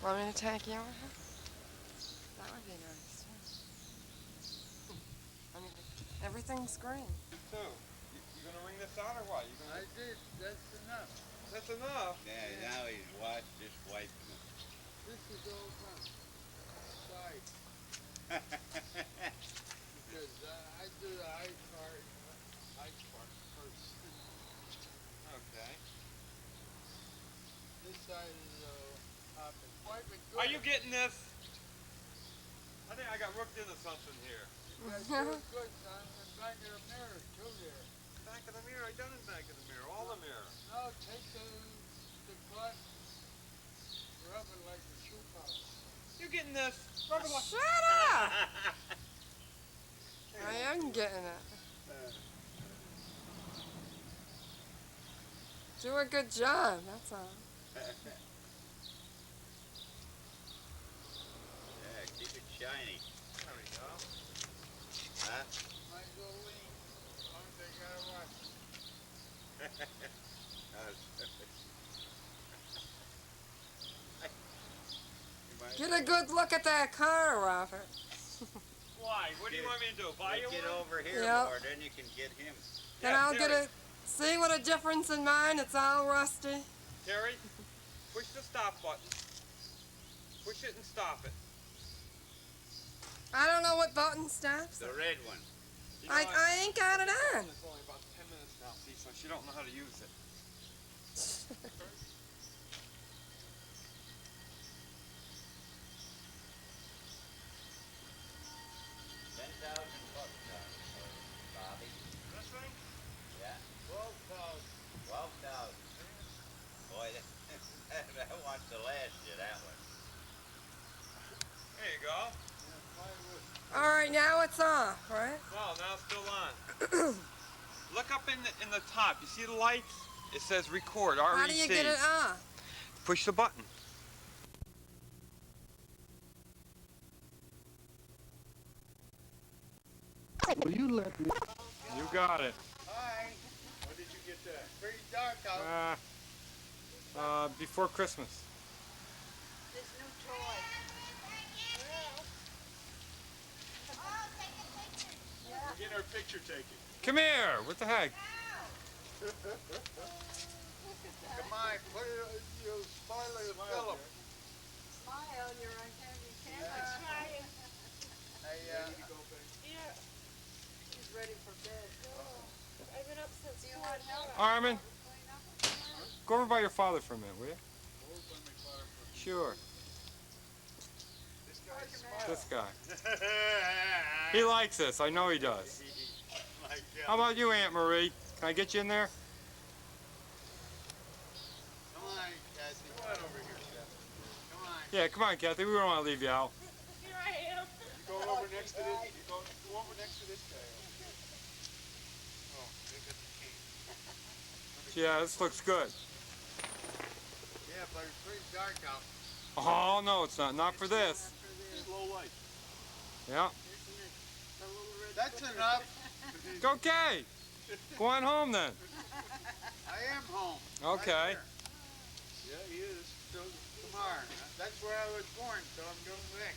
Want me to take you with her? That would be nice. I mean, everything's green. You too. You gonna wring this out or what? You gonna... I did. That's enough. That's enough. Yeah, now he's just wiping it. This is all done. Side. Because I do the high part first. Okay. This side is hopping. Wiping good. Are you getting this? I think I got rooked into something here. You guys do it good, son. And back of the mirror, too, there. Back of the mirror. I done it back of the mirror. All the mirror. No, take the cut, rub it like a shoe polish. You getting this? Rub it like... Shut up! I am getting it. Do a good job, that's all. Yeah, keep it shiny. There we go. Huh? Might go lean. As long as they gotta watch it. Get a good look at that car, Robert. Why? What do you want me to do? Buy you Get one? over here Yep. more, then you can get him. Then Yeah, I'll get Terry. a... See what a difference in mine? It's all rusty. Terry, push the stop button. Push it and stop it. I don't know what button stops The it. red one. You know, I ain't got it on. It's only about 10 minutes now, see, so she don't know how to use it. 10,000 bucks, Bobby. This thing? Yeah. 12,000. 12,000. Boy, that wants to last you, that one. There you go. All right, now it's off, right? No, now it's still on. Look up in the top. You see the lights? It says record, REC. How do you get it off? Push the button. Will you let me? You got it. Hi. When did you get that? Pretty dark out. Before Christmas. This new toy. We're getting our picture taken. Come here. What the heck? Come on, put it, you'll spoil the film. Smile, you're on camera. Hey, Yeah. She's ready for bed. I've been up since 4 Armin, go over by your father for a minute, will you? Sure. This guy. He likes this. I know he does. How about you, Aunt Marie? Can I get you in there? come on, Kathy. Come on over here, Seth. Come on. Yeah, come on, Kathy. We don't want to leave you out. Here I am. You go over next to this. You go over next to this guy. Oh, they got the key. Yeah, this looks good. Yeah, but it's pretty dark out. Oh, no, it's not. Not for this. Slow light. Yeah. That's enough. It's okay. Go on home then. I am home. Okay. Right here. Yeah, he is. So, tomorrow. That's where I was born, so I'm going back.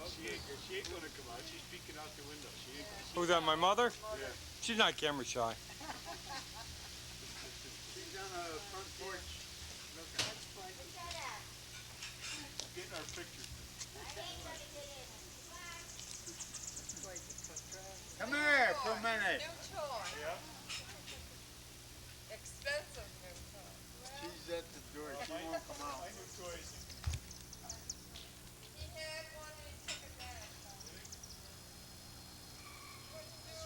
She ain't gonna come out. She's peeking out the window. She ain't gonna Who's that, my mother? Yeah. She's not camera shy. She's on the front porch. getting our picture. Come here for a minute. New toy. Yeah. Expensive new toy. She's at the door. She won't come out. My new toys. He had one and he took it back.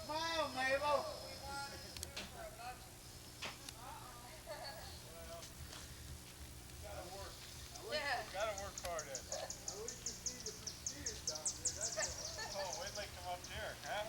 Smile, Mabel. We wanted to do for a lunch. Gotta work. Yeah. Gotta work hard at it. I wish you see the mosquitoes down there. That's all. Oh, wait till they come up there. Huh?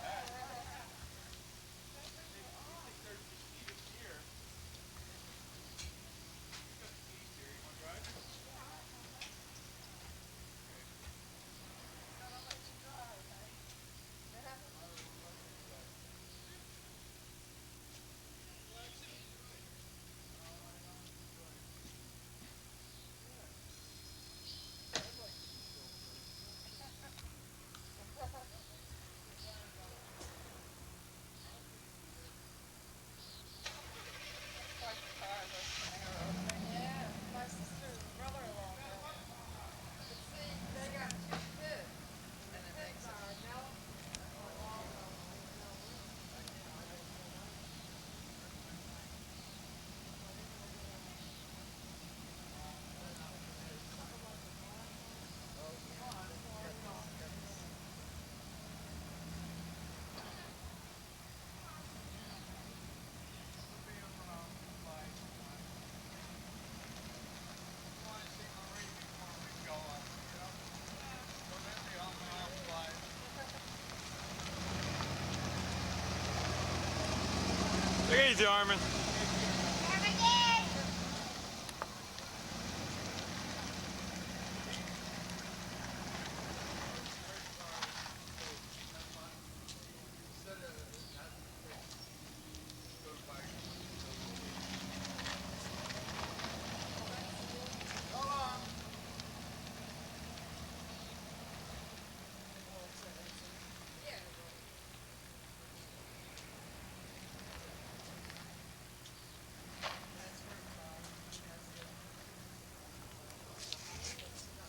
easy, Armin.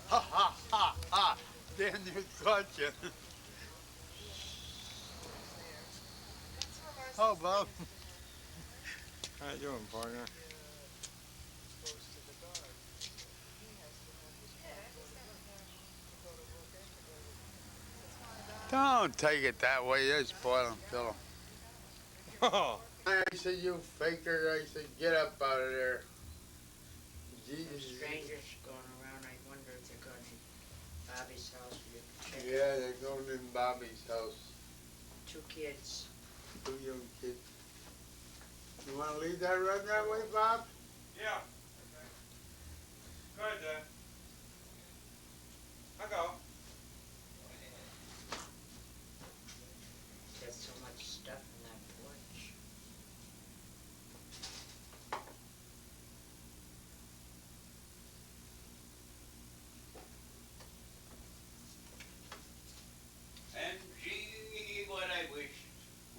Ha ha ha ha! Then you caught you. Oh, Bob. How you doing, partner? Don't take it that way. You're spoiling Phil. Oh, I said, you faker. I said, get up out of there. There's Jesus. strangers going around. I wonder if they're going to Bobby's house. We check. Yeah, they're going in Bobby's house. 2 kids. 2 young kids. You want to leave that run that way, Bob? yeah. Go ahead, Dad. I go. There's so much stuff in that porch. And gee, what I wish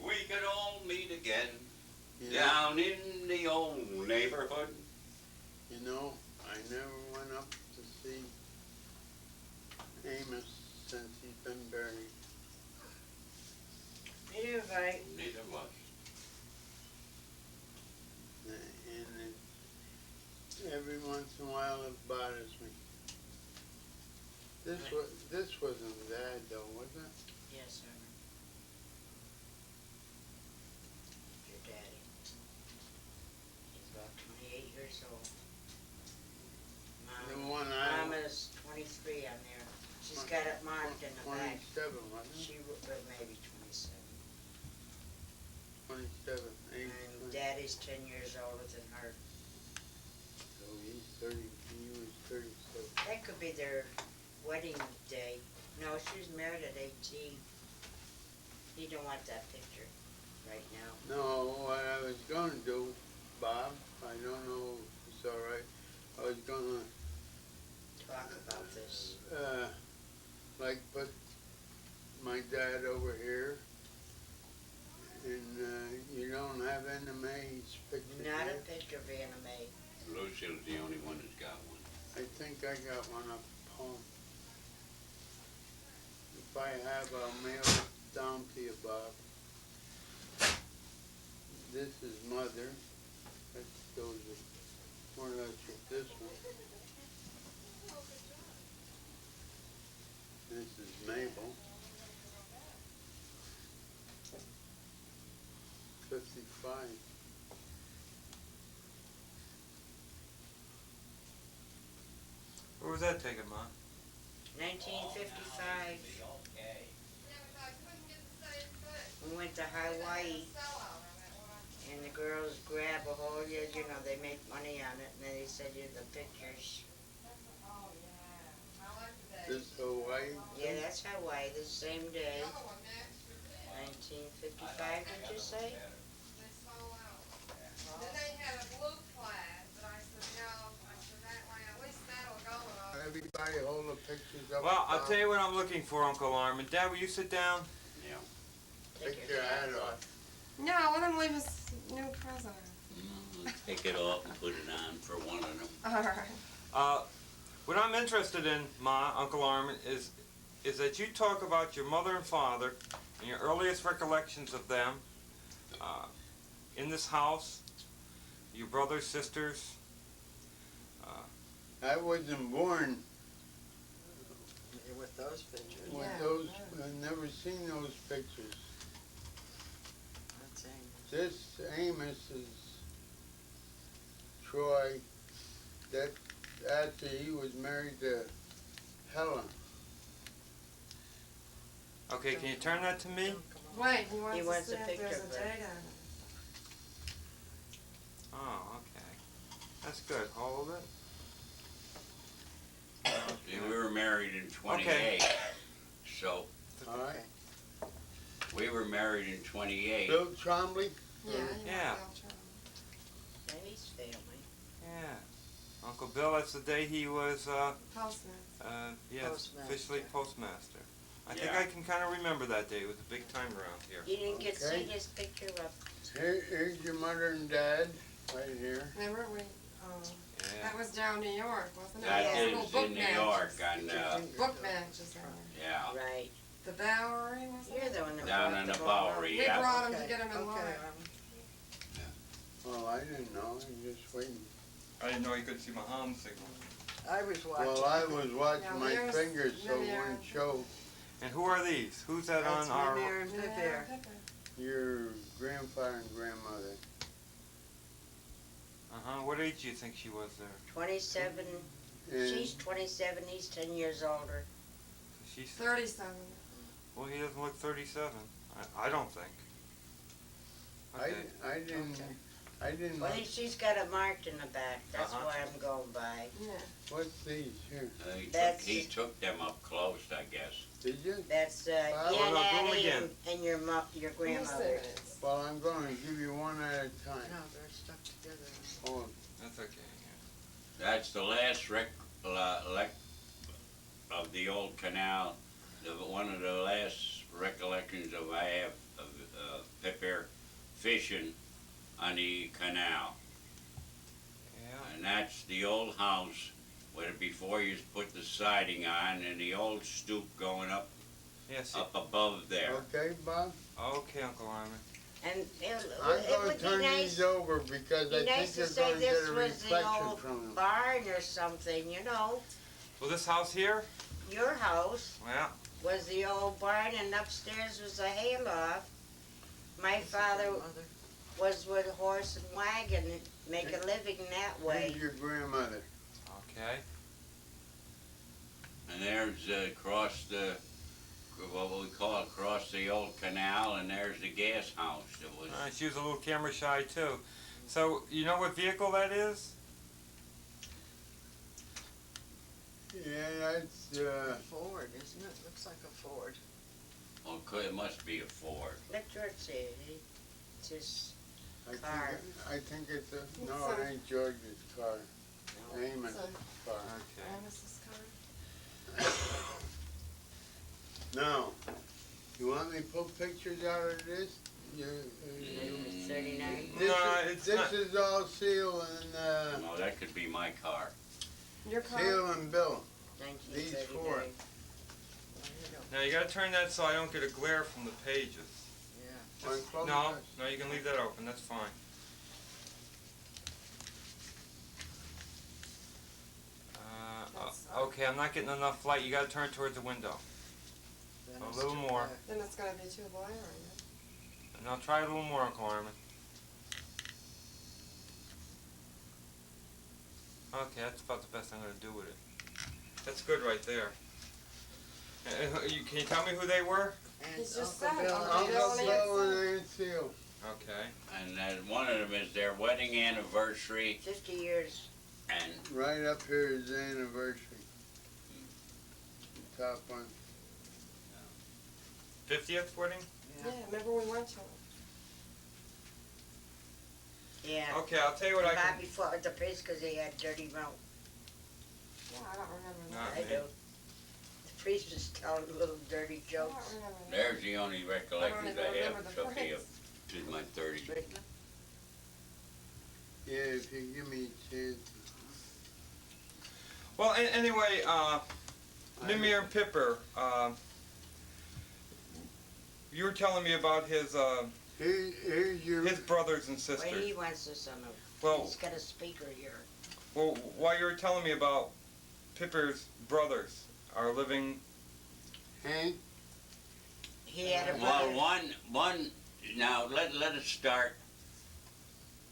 we could all meet again Yeah. down in the old neighborhood. You know, I never went up to see Amos since he's been buried. Neither have I. Neither was. And every once in a while it bothers me. This wasn't Dad though, was it? Yes, sir. Your daddy. He's about 28 years old. The Mom, one I Mama's 23 on there. She's got it marked in the back. 27, wasn't it? She would, but maybe 27. 27, 8, And Daddy's 10 years older than her. so he's 30, he was 37. That could be their wedding day. No, she was married at 18. You don't want that picture right now. No, what I was gonna do, Bob, I don't know if it's all right, I was gonna, Talk about this. like put my dad over here, and, you don't have NMA's picture Not here? a picture of Anna Mae. Lucille's the only one that's got one. I think I got one up home. If I have, I'll mail it down to you, Bob. This is Mother. That goes with, more or less with this one. This is Mabel. 55. Where was that taken, Ma? 1955. Okay. We went to Hawaii, and the girls grab a hold of you, you know, they make money on it, and then they send you the pictures. This Hawaii. Yeah, that's Hawaii, the same day. 1955, did you say? Then they had a blue flag, but I said, no, I said, that way, at least that'll go up. Everybody hold the pictures up. Well, I'll top. tell you what I'm looking for, Uncle Armin. Dad, will you sit down? Yeah. Take Take your hat off. No, let him leave his new president. Take it off and put it on for one of them. All right. What I'm interested in, Ma, Uncle Armin, is that you talk about your mother and father and your earliest recollections of them in this house, your brothers, sisters. I wasn't born With those pictures. with Yeah, those, yeah. I've never seen those pictures. That's Amos. This Amos is Troy, that after he was married to Helen. Okay, can you turn that to me? Wait, he wants, He wants to a see if there's picture a of her. date on it. Oh, okay. That's good. Hold it. See, we were married in 28, so All right. we were married in 28. Bill Trombley? Yeah. Yeah. Denny's family. Yeah. Uncle Bill, that's the day he was, Postman. yes, Postmaster. officially postmaster. I think Yeah. I can kind of remember that day. It was a big time around here. You didn't get to Okay. see his picture of Here's your mother and dad, right here. Remember we, Yeah. that was down New York, wasn't it? That Yeah. is Little book in New matches. York on, Book matches there. yeah, right. The Bowery, wasn't You're it? the one that down brought in the them all up. Bowery, We yeah. brought them to get them in line. Well, I didn't know, I'm just waiting. I didn't know you could see my hand signal. I was watching. Well, I was watching Yeah, my there's fingers so it Mimiar. wouldn't show. And who are these? Who's that That's on our? Mimiar and Yeah, Pipper. Pippa. Your grandfather and grandmother. What age do you think she was there? 27, And she's 27, he's 10 years older. She's. 37. Well, he doesn't look 37. I don't think. Okay. I didn't, Okay. I didn't, Well, she's got it marked in the back, that's Uh-huh. why I'm going by. Yeah. what's these here? He took them up close, I guess. Did you? That's Well, Aunt no, do 'em Annie again. and your your Let me see grandmother. what it is. Well, I'm gonna give you one at a time. No, they're stuck together. Oh, That's okay. That's the last of the old canal, one of the last recollections of I have of Pipper fishing on the canal. Yeah. And that's the old house where before you put the siding on and the old stoop going up Yes. above there. okay, Bob? Okay, Uncle Lyman. And it I'm gonna would be turn nice, these over because I be think nice to you're say gonna get this a was the reflection old from them. barn or something, you know. Well, this house here. Your house Well, was the old barn and upstairs was a hayloft. My father Mother. was with horse and wagon, make a living that way. Here's your grandmother. okay. And there's across the, what we call across the old canal, and there's the gas house that was. She was a little camera shy too. So you know what vehicle that is? Yeah, that's, Ford, isn't it? Looks like a Ford. Well, it must be a Ford. Let George see it. It's his car. I think it's a, no, So- it ain't George's car. Amos' So- car. Okay. Amos' car. Now, you want me to pull pictures out of this? Number 39. This No, is, it's this not- is all seal and, No, that could be my car. Your car. seal and bill. 1939. four. Well, you don't- Now you gotta turn that so I don't get a glare from the pages. Yeah. Wanna close No, this? no, you can leave that open. That's fine. That's, Okay, I'm not getting enough light. You gotta turn it towards the window. Then A it's little too more. black. Then it's gonna be too blaring. And I'll try a little more, Uncle Armin. Okay, that's about the best I'm gonna do with it. That's good right there. Can you tell me who they were? And He's just Uncle said Bill Uncle and Uncle Bill his- and Bill and Aunt Seal. Okay. And then one of them is their wedding anniversary, 50 years. and Right up here is the anniversary. Top one. 50th wedding? Yeah, remember we went to it. Yeah. Okay, I'll tell you what I can. Bobby fought with the priest because he had dirty mouth. Yeah, I don't remember No. that. I do. The priest was telling little dirty I jokes. don't remember that. there's the only recollections even I have remember the of phrase. my 30s. Yeah, if you give me a chance. Well, anyway, Mimir and Pipper, you were telling me about his Here's your. his brothers and Well, sisters. he wants this on a, Well, he's got a speaker here. well, while you were telling me about Pipper's brothers are living. Hank. He had a Well, brother. one. Now let us start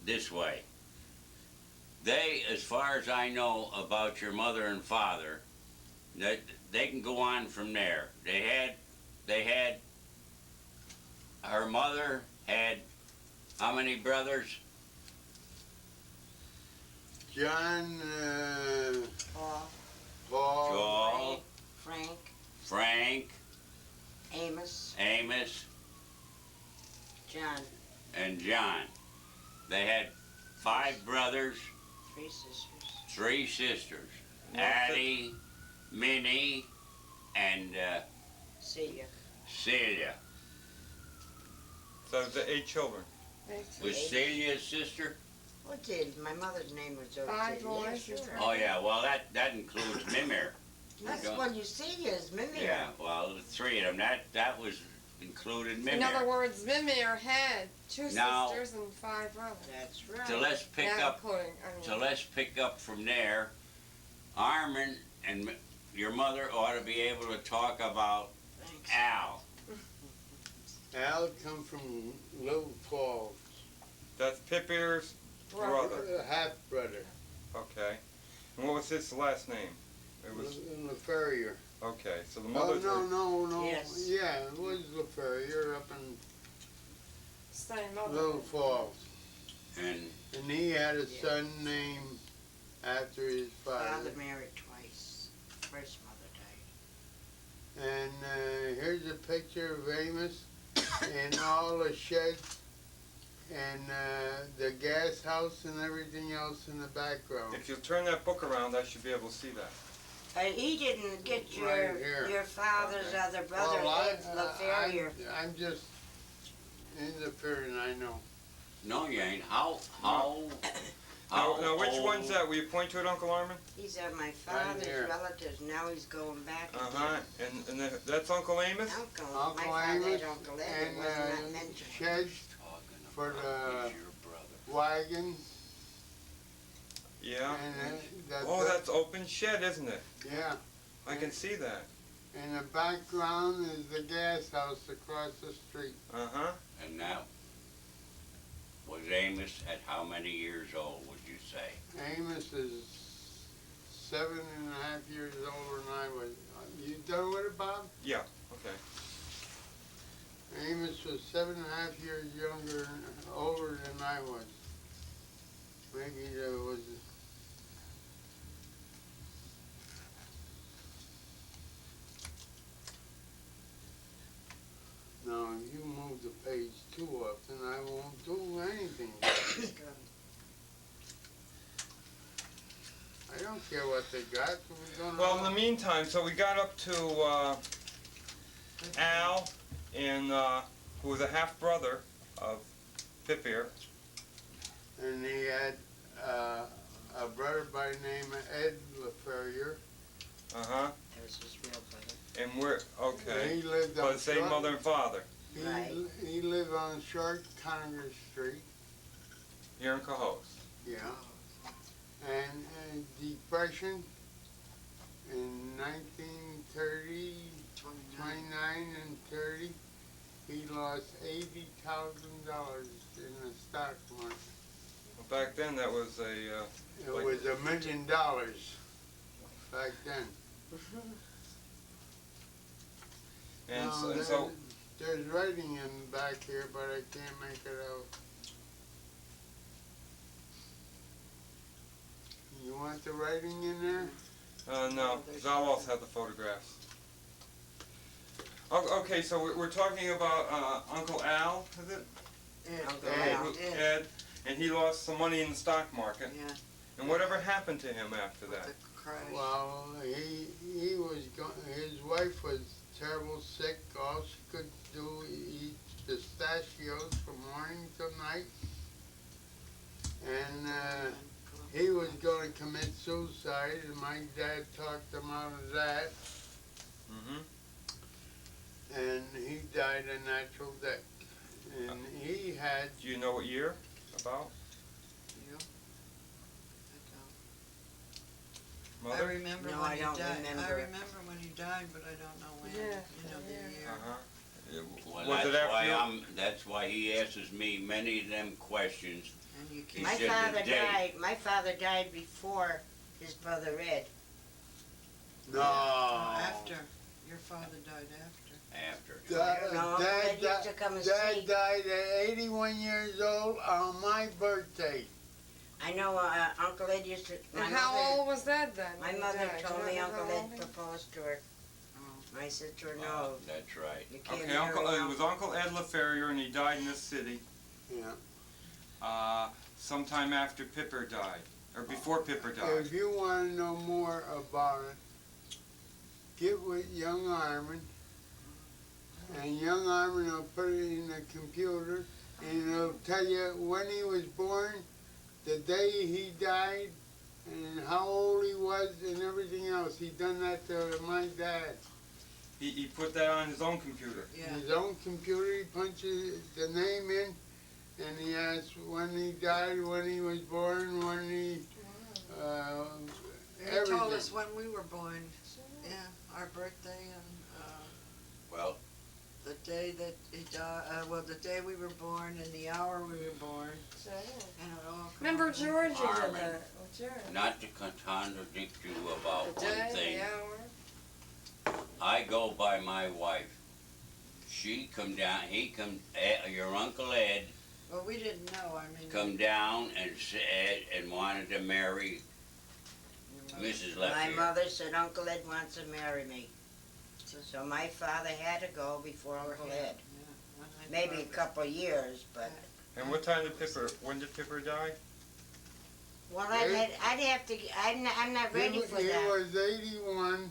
this way. They, as far as I know about your mother and father, that they can go on from there. They had. Her mother had how many brothers? John, Paul, Paul, Joel, Frank, Frank, Amos, John, and John. They had 5 brothers, 3 sisters. 3 sisters. Well, Addie, Minnie, and Celia. Celia. So the 8 children. Was Celia's sister? What did? My mother's name was Celia. 5 boys Yeah, and sure. 3 Oh yeah, well that includes Mimir. That's Go- what you see is Mimir. Yeah, well the 3 of them. That was included Mimir. In other words, Mimir had 2 Now- sisters and 5 brothers. That's right. So let's pick Not up. including, So let's pick up from there. Armin and your mother ought to be able to talk about Thanks. Al. Al come from Little Falls, That's Pip Ear's brother. half brother, Okay. And what was his last name? It was LaFerrier. okay. So the Oh, mother's no. Yes. Yeah, it was LaFerrier up in Same mother. Little Falls. And And he had a Yeah. son named after his Father father. married twice. First mother died. And here's a picture of Amos and all the sheds and the gas house and everything else in the background. If you turn that book around, I should be able to see that. He didn't get Right here. your father's Okay. other brother, Ed LaFerrier. I'm just interfering, I know. no, you ain't. How Now, which old- one's that? Will you point to it, Uncle Armin? He's my father's here. relatives. Now he's going back Uh again. huh. And that's Uncle Amos. Uncle, Uncle my father Amos had Uncle Ed. It and was not mentioned. sheds Talking for about the is your brother. wagons. Yeah. And Oh, that's open shed, isn't it? yeah. I can see that. In the background is the gas house across the street. Uh huh. And now, was Amos at how many years old, would you say? Amos is 7.5 years older than I was. You done with it, Bob? Yeah. Okay. Amos was 7.5 years older than I was. Maybe there was. No, if you move the page too up, then I won't do anything. I don't care what they got. We're gonna Well, in the meantime, so we got up to Al, and who was a half brother of Pip Ear. and he had a brother by the name of Ed LaFerrier. Uh huh. That was his real brother. And we're okay. He lived But on the same Short- mother and father Right. He lived on Short Congress Street. here in Cohoes. Yeah. And Depression in 1930, 29 and 30, he lost $80,000 in the stock market. Well, back then, that was a It Like- was $1 million back then. and Now, so, and so there's writing in back here, but I can't make it out. You want the writing in there? no, 'cause I'll also have the photographs. Okay, so we're talking about Uncle Al, is it? Uncle Ed. Al. Ed, and he lost some money in the stock market. Yeah. And whatever happened to him after that? Well, he was his wife was terrible sick. All she could do eat pistachios from morning till night. And he was going to commit suicide, and my dad talked him out of that. Mm-hmm. And he died a natural death. And he had, Do you know what year? About? I Mother? remember No, when I he don't died. remember. I remember when he died, but I don't know when. Yeah, You know, the yeah. year. Uh-huh. Well, Was it that's why after? that's why he asks me many of them questions. And you He keep. My said the father date. died. My father died before his brother Ed. no. After. Your father died after. After. I don't know. Ed used to come and Dad see. died at 81 years old on my birthday. I know, Uncle Ed used to, And how old was that then? my when he mother died? told Do me you Uncle remember how Ed old he was? proposed to her. My sister, Oh, no, that's right. you can't Okay, marry it was Uncle Ed LaFerrier, and he died in this city Yeah. sometime after Pipper died, or before Pipper died. If you wanna know more about it, get with young Armin, and young Armin will put it in the computer, and it'll tell you when he was born, the day he died, and how old he was, and everything else. He done that to my dad. He put that on his own computer. Yeah. His own computer, he punches the name in, and he asks when he died, when he was born, when he, He told everything. us when we were born. Yeah, our birthday and Well, the day that he died. Well, the day we were born and the hour we were born. Sure. And it all come Remember up. George did Armin. that? Well, George. not to contradict you about The one day, thing, the hour. I go by my wife. She come down, your Uncle Ed Well, we didn't know. I mean, come down and said, and wanted to marry your mother- Mrs. My Leffier. mother said Uncle Ed wants to marry me. So my father had to go before Uncle Ed. Yeah, when I Maybe a probably- couple of years, but, And when did Pipper die? well, I'd have to, I'm not ready for He that. was 81,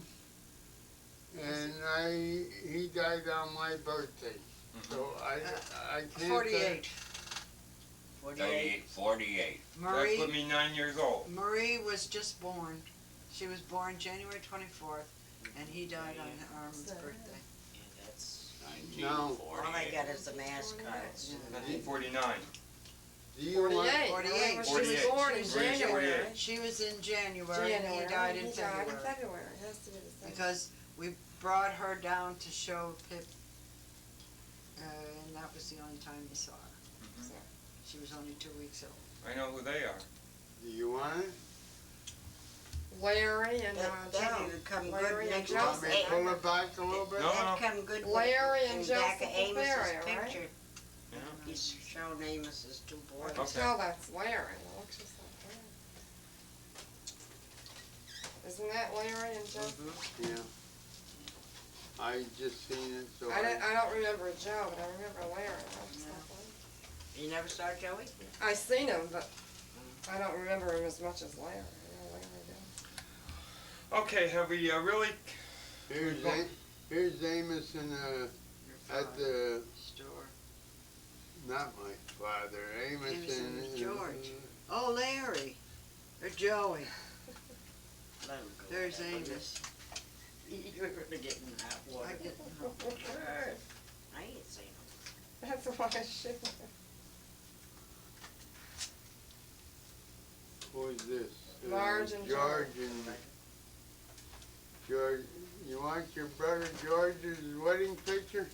and he died on my birthday. So I can't say. 48. 48. 48. That put Marie, me 9 years old. Marie was just born. She was born January 24th, and he died on Armin's birthday. Yeah, that's No. 1948. All I got is the mass cards. 1949. Do you want? 48. 48. She was 48. born in 48. January. She was in January, and he died in February. It has to be the same. Because we brought her down to show Pip, and that was the only time we saw her. Mhm. She was only 2 weeks old. I know who they are. Do you want it? Larry and That Joe. would come Larry good and next Joe. to Want me to pull it back a little bit? No. That'd come good with Larry and in back of Joseph Amos's Ferrier, right? picture. Yeah. He's showing Amos's two I boys. can Okay. tell that's Larry. It looks just like Larry. Isn't that Larry and Joseph? Yeah. I just seen it, so I don't remember Joe, but I remember Larry. That looks Yeah. like Larry. You never saw Joey? I seen him, but I don't remember him as much as Larry. I know Larry does. Okay, have we really? here's Amos in Your at father. the, Store. not my father, Amos Amos in. and George. Oh, Larry. Or Joey. Let him go. There's Amos. You're really getting hot I water. get, I ain't saying no. That's why I should. Who's this? Marge and George and George. You want your brother George's wedding picture?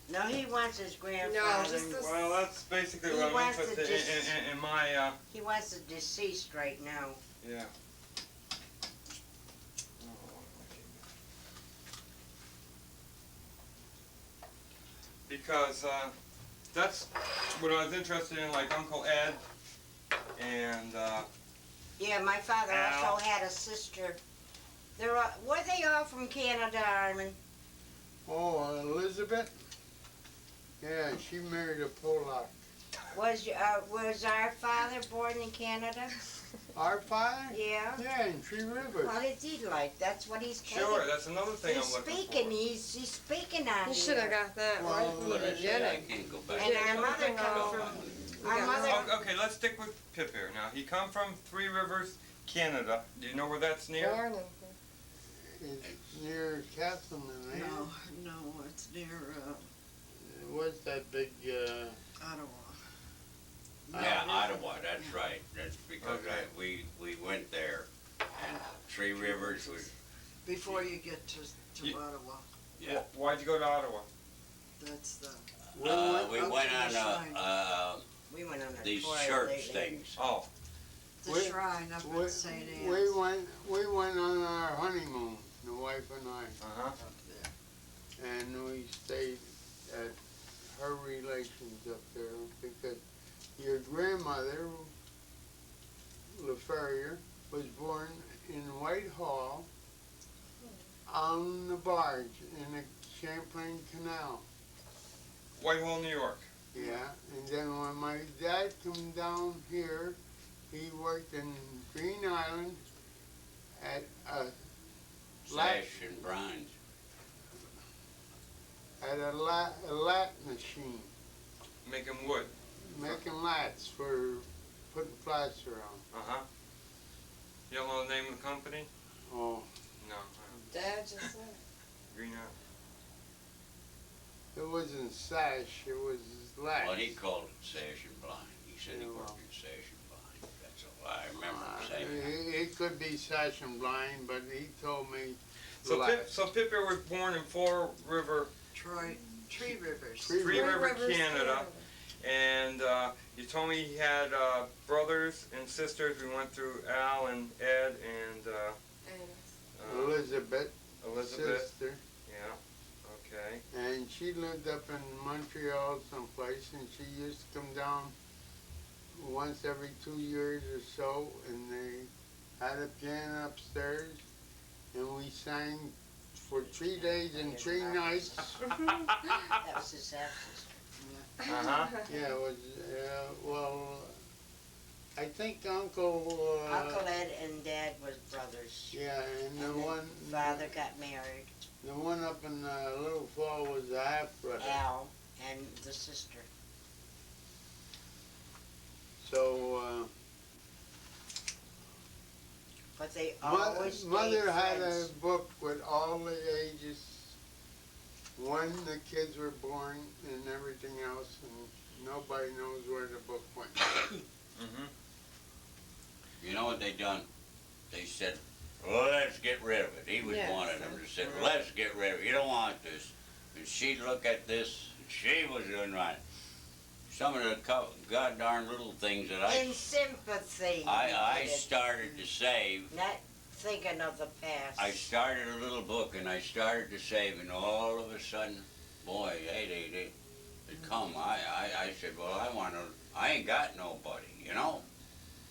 No, he wants his grandfather. just the- Well, that's basically He what I'm wants to interested just- in my. He wants the deceased right now. Yeah. Because that's what I was interested in, like Uncle Ed and Yeah, my father Al. also had a sister. Were they all from Canada, Armin? Oh, Elizabeth? Yeah, she married a Polak. Was our father born in Canada? Our father? Yeah. Yeah, in Tree Rivers. What is he like? That's what he's sure, that's another thing He's I'm looking speaking. for. He's speaking on You here. should have got that Well, right from the What I say, I beginning. can't go back. And Yeah, our mother everything comes all- from. We Our got mother. Oh, okay, let's stick with Pip here. Now, he come from Three Rivers, Canada. Do you know where that's near? Born in. It's near Castleman, ain't it? no, it's near What's that big, Ottawa. Yeah, Ottawa, that's right. That's because Okay. we went there. And Three Rivers was, Before you get to You- Ottawa. yeah. Why'd you go to Ottawa? That's the. We up went to the on We went on a these tour church lately. things. Oh, The We- shrine up we, at St. Anne's. we went on our honeymoon, the wife and I, uh-huh. Up there. and we stayed at her relations up there because your grandmother LaFerrier was born in Whitehall on the barge in the Champlain Canal. Whitehall, New York. Yeah, and then when my dad come down here, he worked in Green Island at a Sash and bronze. a lat machine, Making wood. making lats for putting plaster on. Uh-huh. You don't know the name of the company? Oh, No. Dad just said. Green Island. it wasn't sash, it was lats. Well, he called it sash and blind. He said he Yeah, worked well. in sash and blind. That's all I remember him saying. It could be sash and blind, but he told me So lats. Pipper was born in Fall River, Troy, Tree Rivers. Tree Three River. River, Canada. And you told me he had brothers and sisters. We went through Al and Ed and Elizabeth, Elizabeth. sister, Yeah. Okay. and she lived up in Montreal someplace, and she used to come down once every 2 years or so, and they had a piano upstairs, and we sang for 3 days and 3 nights. That was his half sister. Uh-huh. Yeah, it was, well, I think Uncle, Uncle Ed and Dad was brothers. yeah, and the And then one, Father got married, the one up in Little Fall was a half brother. Al, and the sister. So, But they Mother, always stayed Mother had a friends. book with all the ages, when the kids were born and everything else, and nobody knows where the book went. Mm-hmm. You know what they done? They said, well, let's get rid of it. He was Yes, one of them that said, let's get rid of it. You don't want this. And she'd look at this, and she was doing right. Some of the goddamn little things that In sympathy. I he did it. started to save. Not thinking of the past. I started a little book and I started to save, and all of a sudden, boy, they come. I said, well, I ain't got nobody, you know?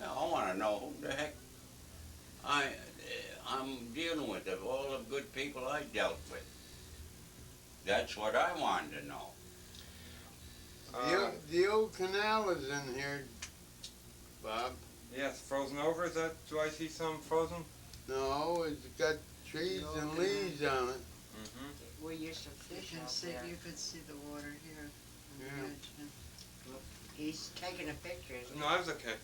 I want to know who the heck I'm dealing with, of all the good people I dealt with. That's what I wanted to know. The old canal is in here, Bob. Yes, frozen over. Is that? Do I see some frozen? No, it's got trees The and old leaves on it. Mm-hmm. We used to You fish can out see, there. you could see the water here. on the Yeah. edge, yeah. He's taking a picture. isn't he? No, I was okay.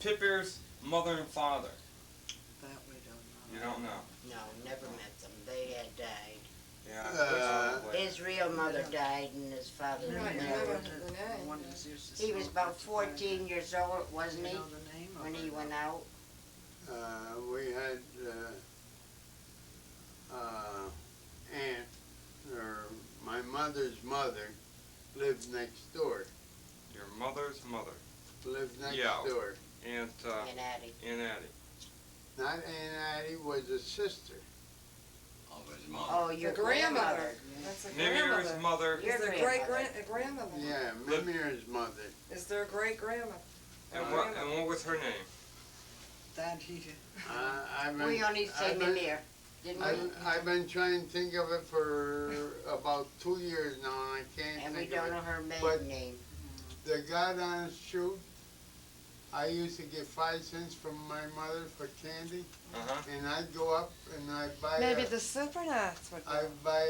Pipper's mother and father. That we don't know. You don't know. No, never met them. They had died. Yeah. His real mother died and his father was Right, married. remember The the name. one that used to He was smoke about with the fire. 14 years old, wasn't You he, know the name of when he her? went out? We had aunt, or my mother's mother, lived next door. Your mother's mother, Lived next Yeah. door. Aunt And Addie. Aunt Addie. Not Aunt Addie, was a sister. Of his mother. Oh, your The grandmother. grandmother. That's a Mimir's grandmother. mother. Your Is there grandmother. grandmother? Yeah, Mimir's mother. Is there a great grandma? And what was her name? That he, I've been, We only say I've been- Mimir, didn't we? I've been trying to think of it for about 2 years now, and I can't And we think don't of know it. her But- maiden name. The God honest truth, I used to get 5 cents from my mother for candy, Uh-huh. and I'd go up and I'd buy Maybe a, the Supernuts would go. I'd buy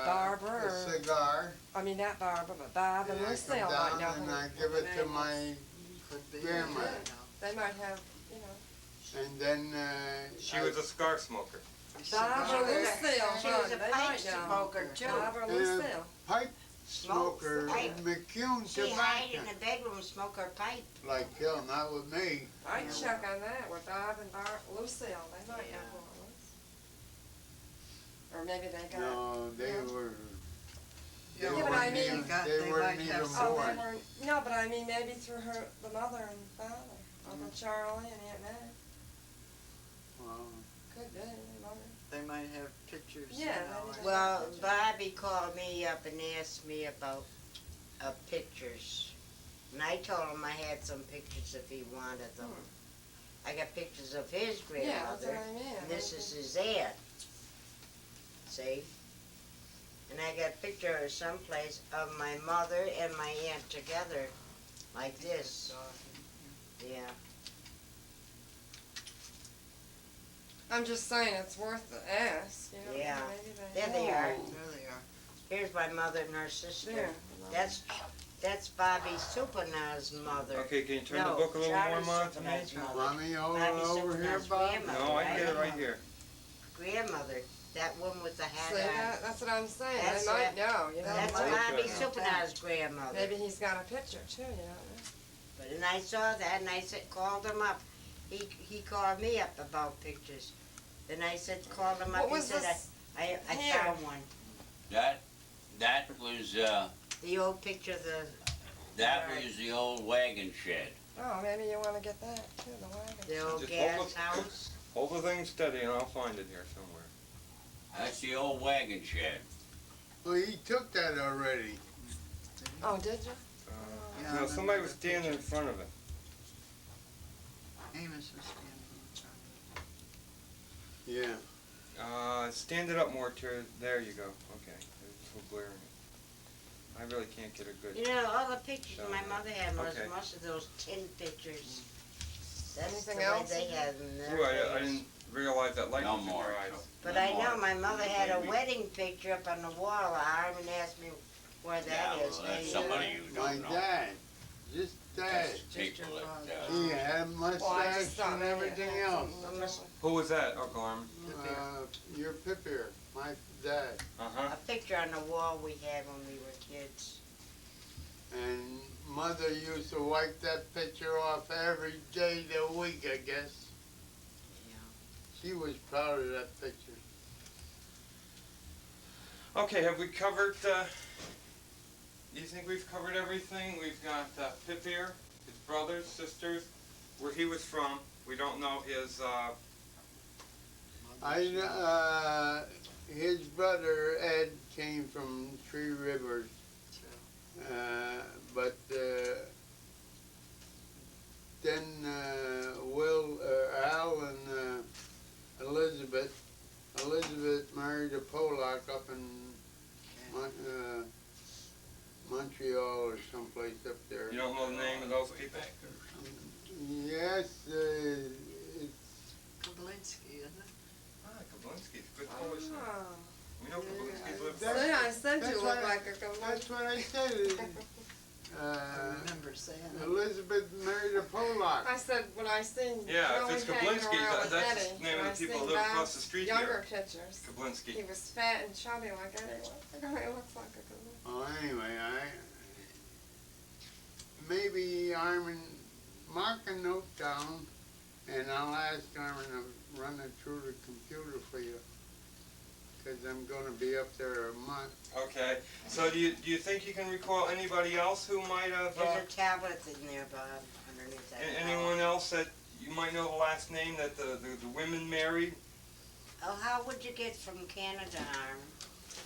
Barbara a or- cigar, I mean, not Barbara, but Bob and and I'd come Lucille might know down who. and I'd what give the it to name was. my, could be. Grandma. you know. They might have, you know. and then She was a cigar smoker. Bob or was a- Lucille, she was huh? a They pipe might know. smoker, too. Bob or Yeah. Lucille. pipe smoker, pipe. McCune She hide in tobacco. the bedroom, smoke her pipe. Like hell, not with me. I'd check on that with Bob and Lucille. They might Yeah. know who it was. Or maybe they got. No, they Yeah. were. Yeah, but weren't I mean- even- They they might weren't have even some- Oh, they born. weren't. No, but I mean, maybe through the mother and father, Uncle Charlie and Aunt May. Well, Could be. Mother. They might have pictures. you Yeah, know, they and- Well, Bobby called me up and asked me about pictures And I told him I had some pictures if he wanted them. I got pictures of his Yeah, that's grandmother. what I mean. And this is his aunt. See? And I got a picture of someplace of my mother and my aunt together, like this. Yeah. I'm just saying it's worth the ask, you know. Yeah. Maybe There they are. There they are. Here's my mother and her sister. Yeah. That's Bobby Supernow's mother. Okay, can you turn No, the book a little Charlie more, Ma, to me? Supernow's mother. Mommy, hold Bobby it over here, Supernow's Bob. grandmother, No, I get it right? right here. Grandmother. That one with the hat See, on. that's what I'm saying. That's They might it. know, you know. That's Right. Bobby Okay. Supernow's grandmother. Maybe he's got a picture too, you don't know. But and I saw that and I said, called him up. He called me up about pictures. Then I said, called him up. What was he said, this? I here? found one. That was The old picture of the the old wagon shed. Oh, maybe you want to get that too, the wagon. the old Just gas hold it. house. Hold the thing steady and I'll find it here somewhere. That's the old wagon shed. Well, he took that already. Oh, did you? Yeah, No, I somebody remember was the standing in picture. front of it. Amos was standing in front Yeah. Stand it up more to, there you go. Okay, it's so glaring. I really can't get a good. You know, all the pictures So, my mother had was okay. most of those tin pictures. That's Anything the else? way they had them in their Ooh, I days. didn't realize that light No was in more. your eyes. But No I know more. my mother had a We- wedding picture up on the wall. Armin asked me where that Yeah, is. well, that's Hey, somebody you My don't know. dad. Just dad. That's people your that, He had a Well, I mustache just thought and maybe it everything had else. something to do with- Who was that, Uncle Armin? Your pipper, my dad. Uh-huh. a picture on the wall we had when we were kids. And mother used to wipe that picture off every day of the week, I guess. Yeah. She was proud of that picture. Okay, have we covered, do you think we've covered everything? We've got Pip here, his brothers, sisters, where he was from. We don't know his, His brother Ed came from Three Rivers. But then Al and Elizabeth married a Polak up in Montreal or someplace up there. you don't know the name of those people? Yes, it's Kablinsky, isn't it? Ah, Kablinsky's good Polish name. Oh. We know Kablinsky's lived That's- there. See, I said that's you what look I- like a good That's what I said. I remember saying it. Elizabeth married a Polak. I said when I seen Yeah, if Joey it's hanging Kablinsky, around with that's Eddie, the name and of I the people seen that live across Bob's the street younger here. pictures. He Kablinsky. was fat and chubby like Eddie was. He looks like a good one. Oh, anyway, maybe Armin, mark a note down, and I'll ask Armin to run it through the computer for you. Cause I'm gonna be up there a month. Okay, so do you think you can recall anybody else who might have, There's a tablet in there, Bob, underneath that. anyone else that you might know the last name that the women married? Oh, how would you get from Canada, Armin?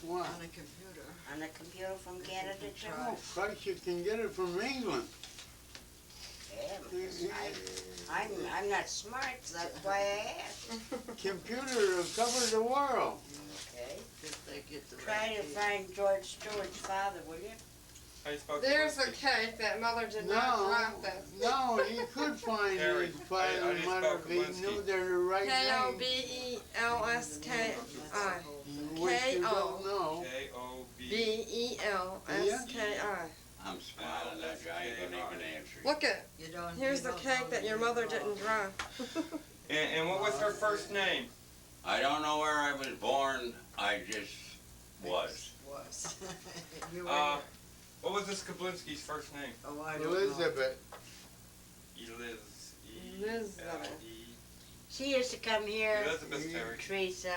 What? On a computer. On a computer from Canada too? Oh, Christ, you can get it from England. Yeah, I'm not smart, so that's why I asked. Computer will cover the world. Okay. If they get the Try right to people. find George Stewart's father, will you? How you spell There's a Kablinsky? cake that mother did not No, drop that. no, he could find Harry, his I father and didn't mother spell if he Kablinsky. knew their right name. K-O-B-E-L-S-K-I. Which you K-O. don't know. K-O-B. B-E-L-S-K-I. I'm smiling at you. I ain't gonna even answer you. Look at, You don't, here's you the don't cake know that your the mother name didn't of draw. And what was her first name? I don't know where I was born. I just was. was. You were, What was this Kablinsky's first name? oh, I don't know. Elizabeth. Elizabeth. She used to come here, Elizabeth Terry. Teresa.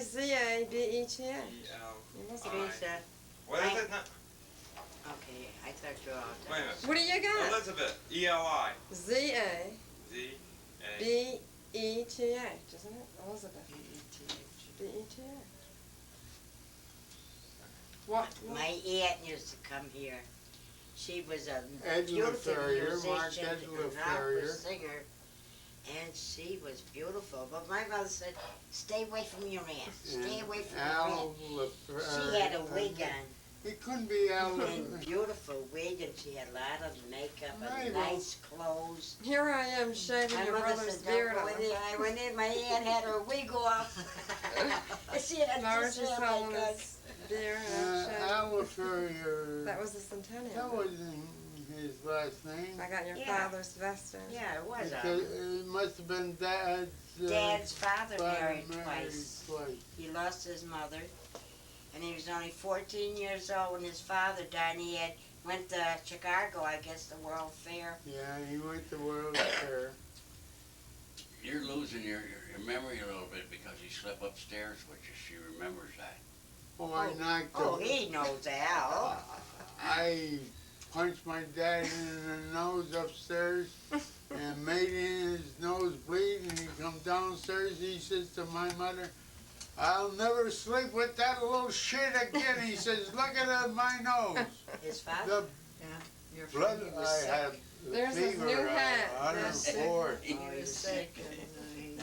E-L-I-Z-A-B-E-T-A. You must have. Teresa. What is it now? Okay, I thought you were all Wait a done. minute. What do you got? Elizabeth. E-L-I. Z-A-B-E-T-A, Z-A. doesn't it? Elizabeth. E-E-T-H. B-E-T-A. What? My aunt used to come here. She was a Ed beautiful LaFerrier, Mark musician, Ed an opera LaFerrier. singer, and she was beautiful. But my mother said, "Stay away from your aunt. Stay away from your aunt." Al LaFerrier. She had a wig on, It couldn't be Al and LaFerrier. beautiful wig, and she had a lot of makeup Right, and well- nice clothes. Here I am shaving My your mother brother's said, beard "Don't go in there." I went in, my aunt had her wig off. She had Marge just is hair telling like his beard and shit. Al LaFerrier. That was the centennial. That wasn't his last name. I got your Yeah. father's vest in. Yeah, it was. Because it must have been Dad's. Dad's father father married twice. He lost his mother, and he was only 14 years old when his father died. And he had went to Chicago, I guess, the World Fair. Yeah, he went to World Fair. You're losing your memory a little bit because he slept upstairs with you. She remembers that. Oh, I knocked Oh, him. he knows Al. I punched my dad in the nose upstairs and made his nose bleed, and he come downstairs, he says to my mother, "I'll never sleep with that little shit again." He says, "Look at my nose." His father. The Your blood friend, he was I sick. had There's his fever, new hat. 104. Oh, he was sick, and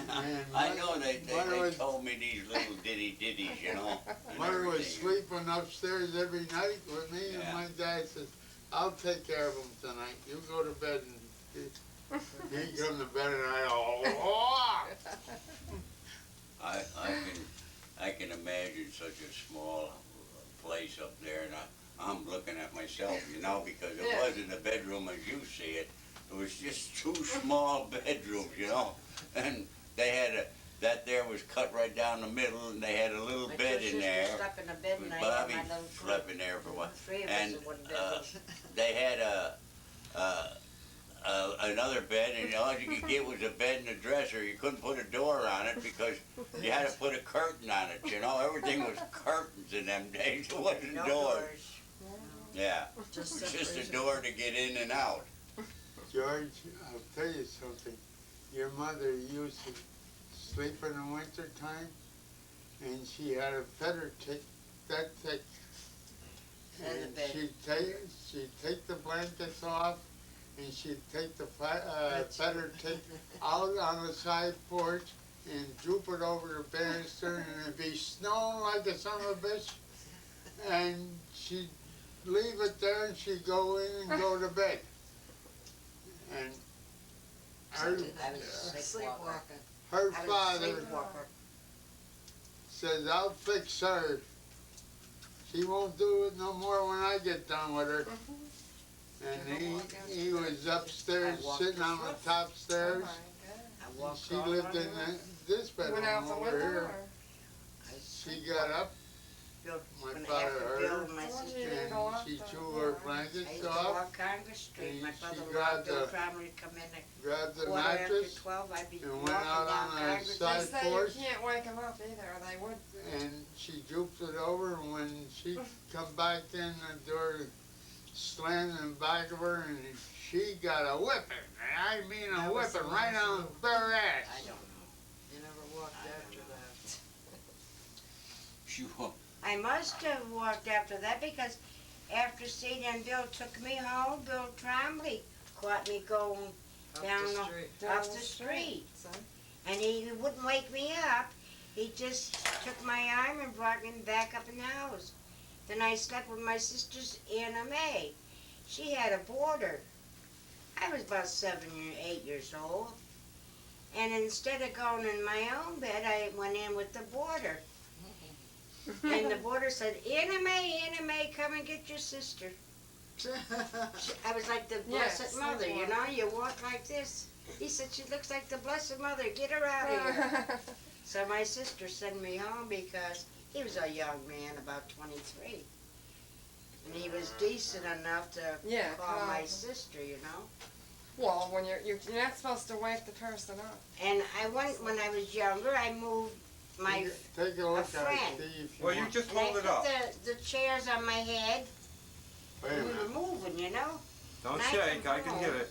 And I mother- know they mother was- told me these little ditties, you know. and Mother was everything. sleeping upstairs every night with me, Yeah. and my dad says, "I'll take care of him tonight. You go to bed." And he come to bed, and I oh, I can imagine such a small place up there, and I'm looking at myself, you know, because it Yeah. wasn't a bedroom as you see it. It was just two small bedrooms, you know, and they had that there was cut right down the middle, and they had a little My bed two in sisters there. slept in the bed, and I had Bobby my little slept in there for a while. Three of us And in one bedroom. they had another bed, and all you could get was a bed and a dresser. You couldn't put a door on it because you had to put a curtain on it. You know, everything was curtains in them days. It wasn't No doors. doors. Yeah, it just was just a separation. door to get in and out. George, I'll tell you something. Your mother used to sleep in the winter time, and she had a feather tick that thick. And the And bed. she'd take the blankets off, and she'd take the feather tick out on the side porch and droop it over the banister, and it'd be snowing like a son of a bitch. And she'd leave it there, and she'd go in and go to bed. And her, I was a sleepwalker. Sleepwalking. her I was a father sleepwalker. says, "I'll fix her. She won't do it no more when I get done with her." And he was upstairs, I walked sitting on the top Oh stairs. my God. I And walked she all lived around in the room. this Went bedroom out the over window here. or? She got up, Bill, my when father after heard Bill her, and my So sister, you didn't go and up she the- threw her I blankets used to off, walk Congress Street. My and she brother-in-law, grabbed Bill the- Tromley, would come in at grabbed the quarter after mattress, 12. I'd be and walking went out down on the Congress They side say porch, you can't wake them up either, or they would. and she drooped it over, and when she come back in, the door slammed in the back of her, and she got a whipping. I mean a That was whipping the right last on one. bare ass. I don't know. You never walked I don't after know. that. I must have walked after that because after Sadie and Bill took me home, Bill Tromley caught me going Up Down the the- street. Down up the the street, street. son. And he wouldn't wake me up. He just took my arm and brought me back up in the house. Then I slept with my sister's Anna Mae. She had a boarder. I was about 7 or 8 years old. And instead of going in my own bed, I went in with the boarder. And the boarder said, Anna Mae, come and get your sister. I was like the Yes, Blessed Mother, you know, you walk like this. He said, she looks like the Blessed Mother, get her out of here. So my sister sent me home because he was a young man, about 23. And he was decent enough to Yeah, call call my him. sister, you know. Well, when you're not supposed to wake the person up. And I went, when I was younger, I moved my, Take a look at it, friend. see if you Well, you want. just and I hold it put up. the chairs on my head. Wait a And we minute. were moving, you know. Don't Nice shake, and I can low. get it.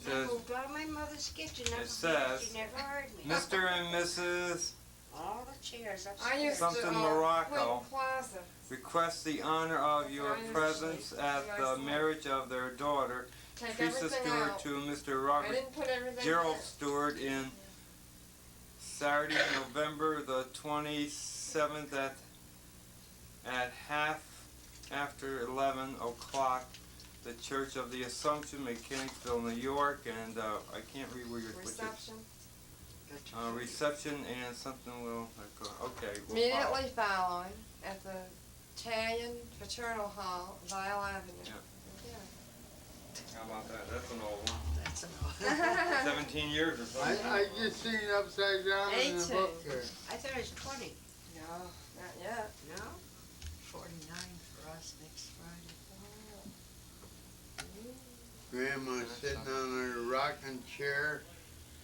I Says, moved out of my mother's kitchen. Never It says, she never heard me. Mr. and Mrs. All the chairs I upstairs. used Something to, Morocco. Queen Plaza. Request the honor of your presence at the marriage of their daughter, Take Teresa everything Stewart, out. to Mr. I Robert didn't put everything Gerald in. Stewart in Saturday, November the 27th at half after 11 o'clock, the Church of the Assumption, Mechanicsville, New York, and I can't read where you're Reception. reception and something will okay. We'll Immediately following at the Italian Fraternal Hall, Vile Avenue. Yeah. How about that? That's an old one. That's enough. 17 years or something. I just seen it upside down in the 18. book there. I thought it was 20. No, not yet. No? 49 for us next Friday. Grandma sitting on her rocking chair,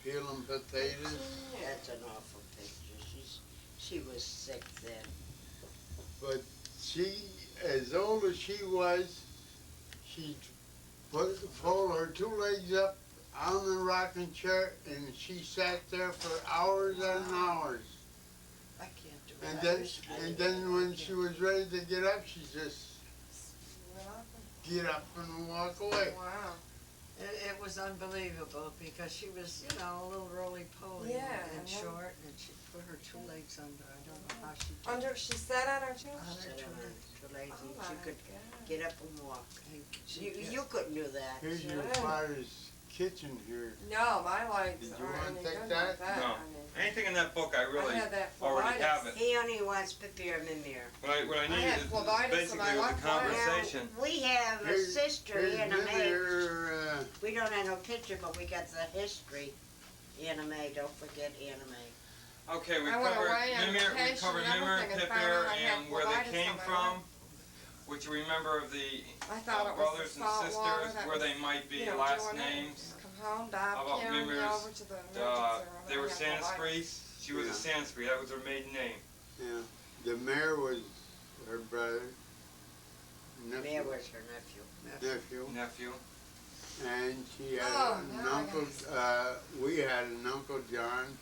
peeling potatoes. That's an awful picture. She was sick then. But she, as old as she was, she pulled her two legs up on the rocking chair and she sat there for hours and hours. I can't do it. And I then, wish I and could. then when she was ready to get up, she just Went up get up and walk and- away. Wow. It was unbelievable because she was, you know, a little roly-poly Yeah, and and then- short, and she put her two legs under. I don't know how she did Under, she sat on her chair? On her Sat two on legs. her legs Oh and my she could God. get up and walk. it. She You couldn't do that. Here's your Yeah. father's kitchen here. No, my legs Did you aren't wanna any take good that? like that. No. I mean, Anything in that book I really I had that already phlebitis. have it. He only wants Pipir Mimir. What I need had is phlebitis in basically my with left the leg. conversation. Now, we have a Here's- sister here's in a maid. Mimir, We don't have no picture, but we got the history. Anime, don't forget anime. Okay, we I went covered away on Mimir, we vacation covered and Mimir and everything and found Pipir out I had and where phlebitis they came on my from, leg. which you remember of the I thought it was brothers the and salt water sisters, that where was, they might be you know, last doing it. names. Come home, How Bob about carried me Mimir's, over to the emergency room. They I were had phlebitis. Sanskrit. She was a Sanskrit. That was her maiden name. yeah. The mayor was her brother, There nephew, was her nephew. Nephew. and she had Oh, an now I uncle, we had an Uncle John,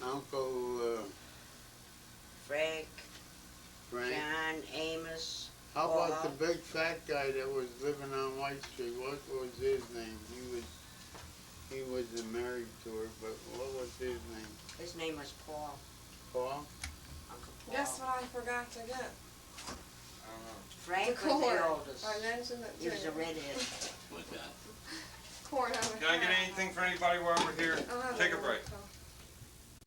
Uncle Frank, Frank. John, Amos. How about the Paula. big fat guy that was living on White Street? What was his name? He wasn't married to her, but what was his name? His name was Paul. Paul? Uncle Paul. Guess what I forgot to get? I don't know. Frank was corn. the oldest. I mentioned it He to was you. a redhead. What's that? Corn on the Can I get cob. anything for anybody while we're here? I'll have Take a little break. cup.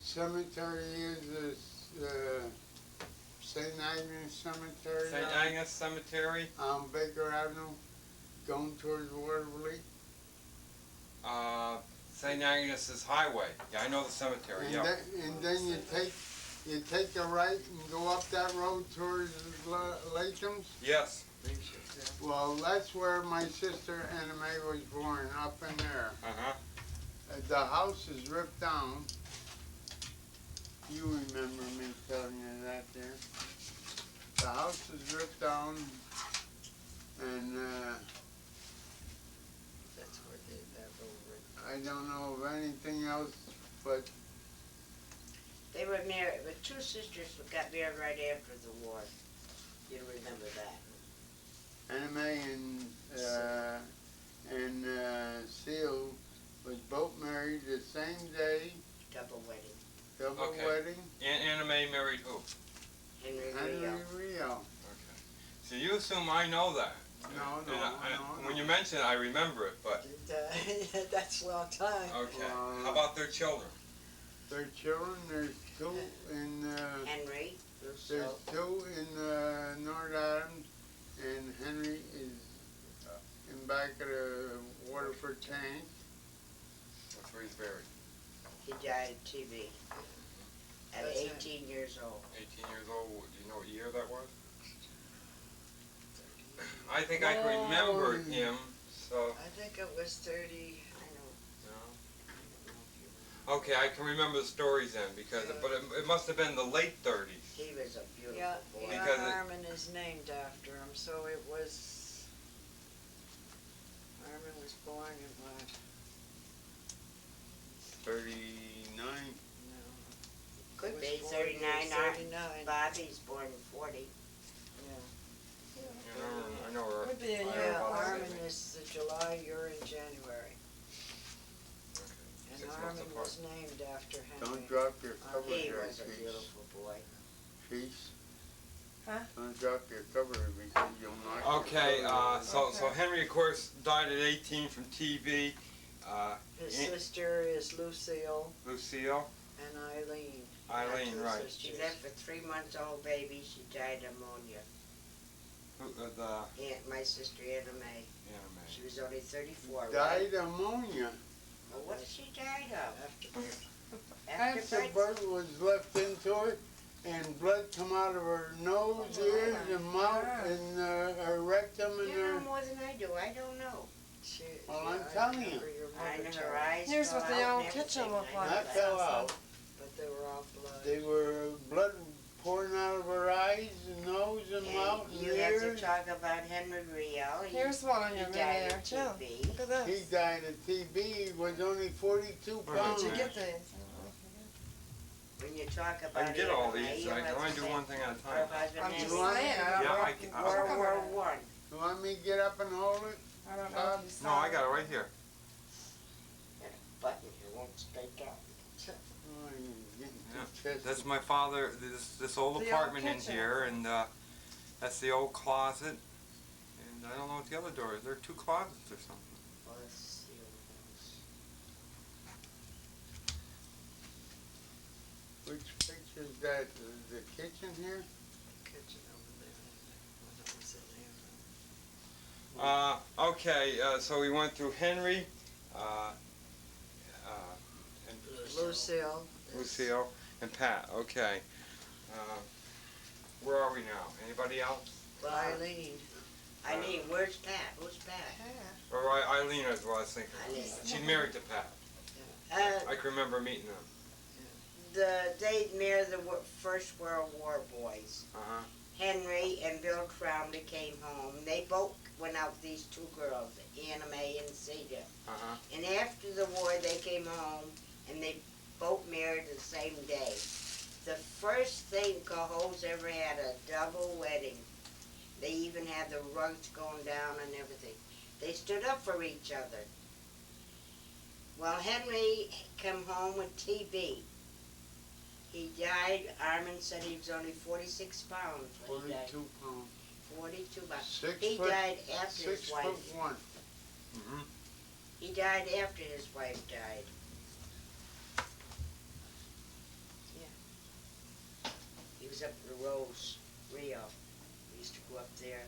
Cemetery is St. Agnes Cemetery St. Agnes Cemetery, on Baker Avenue, going towards Waterville. St. Agnes's Highway. Yeah, I know the cemetery. And Yeah. then, you take a right and go up that road towards Latham's. Yes. Well, that's where my sister Anna Mae was born, up in there. Uh-huh. The house is ripped down. You remember me telling you that there. The house is ripped down, and That's where that little I don't know of anything else, but They were married, but two sisters got married right after the war. You remember that? Anna Mae and Seal was both married the same day, Double wedding. double Okay. wedding. Aunt Anna Mae married who? Henry Henry Rio. Rio. Okay. So you assume I know that. No, And when you no. mention it, I remember it, but, That's a long time. okay. How about their children? Their children, there's two in, Henry. there's So, two in North Adams, and Henry is in back of the Waterford tank. That's where he's buried. he died of TB at That's it. 18 years old. 18 years old. Do you know what year that was? I think I can remember him, so, I think it was 30. I know. no. Okay, I can remember the stories then, because, but it must have been the late 30s. He was a beautiful Yeah, boy. Because it- Harmon is named after him, so it was. Harmon was born in what? 39. No. Would was be 40 or 39. 39. Bobby's born in 40. I know her. Would be a year Yeah, apart. Armin is the July, you're in January. And 6 months Armin apart. was named after Henry. Don't drop your cover He there, was a Chief. beautiful boy. Chief. Huh? Don't drop your cover because you'll knock your Okay, cover so Henry, of course, died at 18 from TB. His Aunt sister is Lucille Lucille, and Eileen. Eileen, Two right. She sisters. left a 3-month-old baby. She died of pneumonia. My sister Anna Mae. She was only 34, right? Died of ammonia. Well, what did she die of? After After birth was left into it, and blood come out of her nose, ears, and mouth, and her rectum, and You know her. more than I do. I don't know. She, Well, I'm I telling you. remember your I mother know telling her me, eyes Here's fell what the out old and kitchen everything. looked I know like. Not that. fell out. but they were all blood. They were blood pouring out of her eyes, and nose, and mouth, And and you have to ears. talk about Henry Rio. Here's one of He your died men of there, too. TB. Look at He this. died of TB. He was only 42 Where pounds. Where'd you get these? When you talk about I can get all Anna Mae, these. you I have can to only do say one thing at a her time. husband I'm Henry just Henry. saying. I don't Yeah, know. I can- World War One. You want me to get up and hold it? I don't know if you saw No, I got it right here. Button here won't stay down. Oh, you're getting Yeah, too chesty. That's my father. This old The old apartment in kitchen. here, and that's the old closet. And I don't know what the other door is. There are 2 closets or something. Let's see what Which picture's that? The kitchen here? Kitchen over there. When I was in Okay, so we went through Henry, and there. Lucille. Lucille, and Pat. Okay. Where are we now? Anybody else? Well, Eileen. Eileen, where's Pat? Who's Pat? Or Eileen is what I was thinking. Eileen. She's married to Pat. I can remember meeting them. They married the First World War boys. Uh-huh. Henry and Bill Crowley came home. They both went out with these 2 girls, Anna Mae and Celia. Uh-huh. And after the war, they came home and they both married the same day. The first thing Cahoes ever had, a double wedding. They even had the rugs going down and everything. They stood up for each other. Well, Henry came home with TB. He died, Armin said he was only 46 pounds when he died. 42 pounds. 42 pounds. 6 He foot, died after 6 his wife. foot 1. Mm-hmm. He died after his wife died. Yeah. He was up in the Rose, Rio. We used to go up there.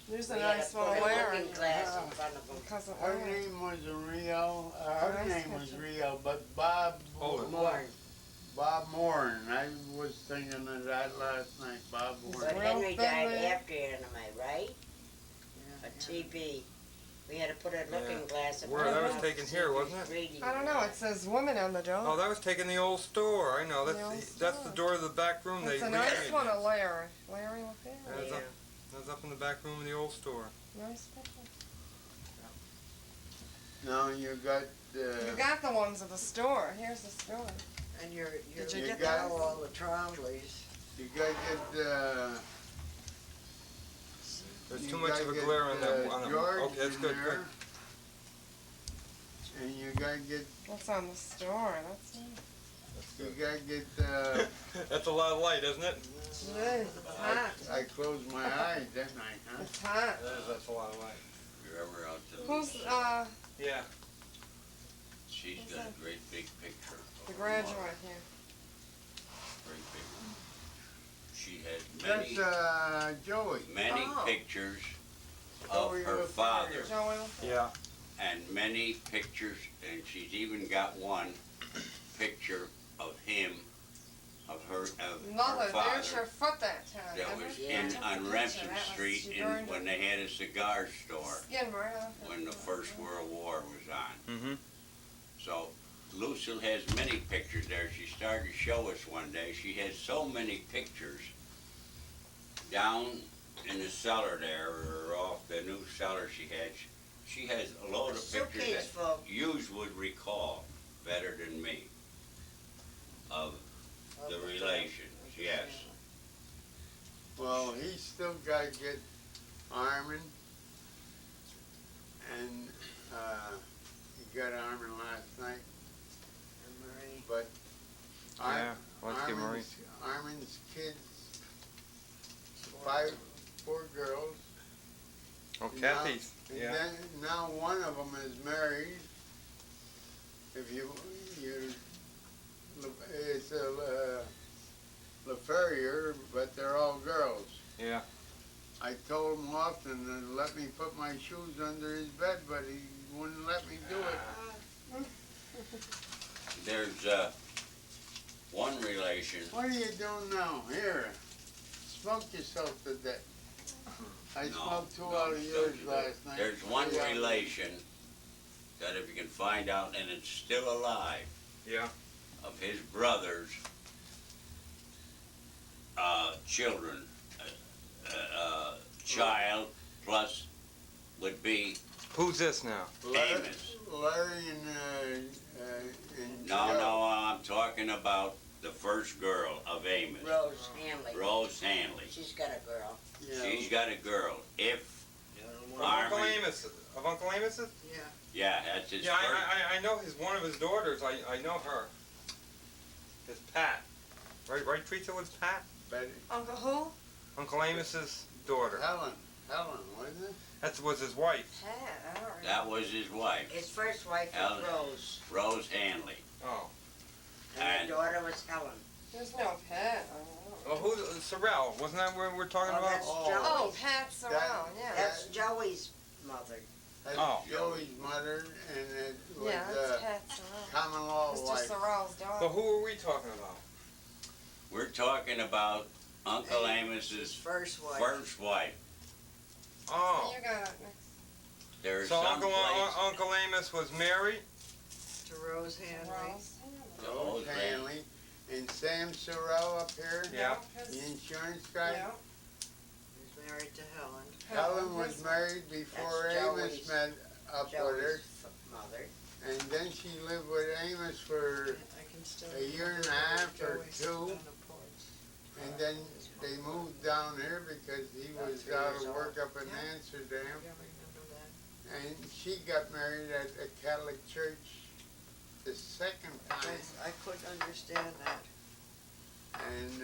There's a We had nice to one put a wearing. looking glass in front of him. Because of Her Larry. name was Rio. Her Nice name was picture. Rio, but Bob Hold it. Moore. Bob Moore, and I was thinking of that last night. Bob Moore. But Real Henry died family. after Anna Mae, right? A TB. We had to put a looking glass in Where, front that of was him. taken here, wasn't it? Reading I don't know. It says woman on the door. Oh, that was taken in the old store. I know. The old That's the store. door to the back room. It's they a nice remade. one of Larry. Larry LaFerre. That's Yeah. up, that's up in the back room of the old store. Nice picture. Now you got You got the ones at the store. Here's the store. And you're Did you You get got- those? all the Tromblies. you got to get There's you too much gotta of a get, glare on that. On that. George Okay, that's in good. there. And you gotta get What's on the store? That's nice. you gotta get That's a lot of light, isn't it? It's hot. I closed my eyes that night, huh? It's hot. That's a lot of light. If you're ever out to Who's Yeah. she's who's got a that? great big picture. of the her graduate mother. here? Great big one. She had That's Joey. many Oh. pictures of Joey her LaFerre. father Joey. Yeah. and many pictures, and she's even got one picture of him, of her, of her Mother, there's your father foot that time. that Remember? was Yeah. in Took the on picture. Remsen That was- Street she in, burned when it. they had a cigar store Skin right off it. when the First World War was on. Mm-hmm. So Lucille has many pictures there. She started to show us one day. She had so many pictures down in the cellar there, or off the new cellar she had. She has a load of pictures Suitcase that full. you would recall better than me of the relations. get Armin, and he got Armin last night. And Marie. But Yeah, let's get Marie. Armin's kids, four girls. Oh, And Kathy's. And Yeah. then, now one of them is married. If it's a LaFerrier, but they're all girls. Yeah. I told him often to let me put my shoes under his bed, but he wouldn't let me do it. There's one relation. What are you doing now? Here, smoke yourself to death. I smoked two out of yours last night. There's one Yeah. relation that if you can find out, and it's still alive, Yeah. of his brother's children, child plus would be Who's this now? Amos. Larry and No, Joe. no, I'm talking about the first girl of Amos, Rose Hanley. Rose Hanley. She's got a girl. Yeah. She's got a girl. If Of Uncle Armin, Amos. Of Uncle Amos's? Yeah. yeah, that's his Yeah, first. I know one of his daughters. I know her. It's Pat. Right, Teresa was Pat? Betty. Uncle who? Uncle Amos's daughter. Helen, wasn't it? That was his wife. Pat, I don't remember. That was his wife, His first wife Helen. was Rose, Rose Hanley. Oh. and And- her daughter was Helen. There's no Pat. I don't know. Well, who's Sorrel? Wasn't that where we're talking Oh, about? that's Oh, Joey's. Pat's around, yeah. That's Joey's mother. That's Oh. Joey's mother, and it was Yeah, that's Pat's around. common law Mr. wife. Sorrell's But daughter. who are we talking about? We're talking about Uncle His Amos's first wife. first wife. Oh. You got it next. There's So some place. Uncle Amos was married? To Rose Hanley. Rose. Rose Hanley, and Sam Sorrell up here, Yeah. the insurance guy. Yeah. He's married to Helen. Helen was married before That's Amos Joey's- met up with her, Joey's mother. and then she lived with Amos for, I can still a year and a remember half or Joey's two. on the porch. and then they moved down here because he About was 3 out years of old. work up in Yeah. Amsterdam. Yeah, remember that. And she got married at the Catholic Church the second time, I couldn't understand that. and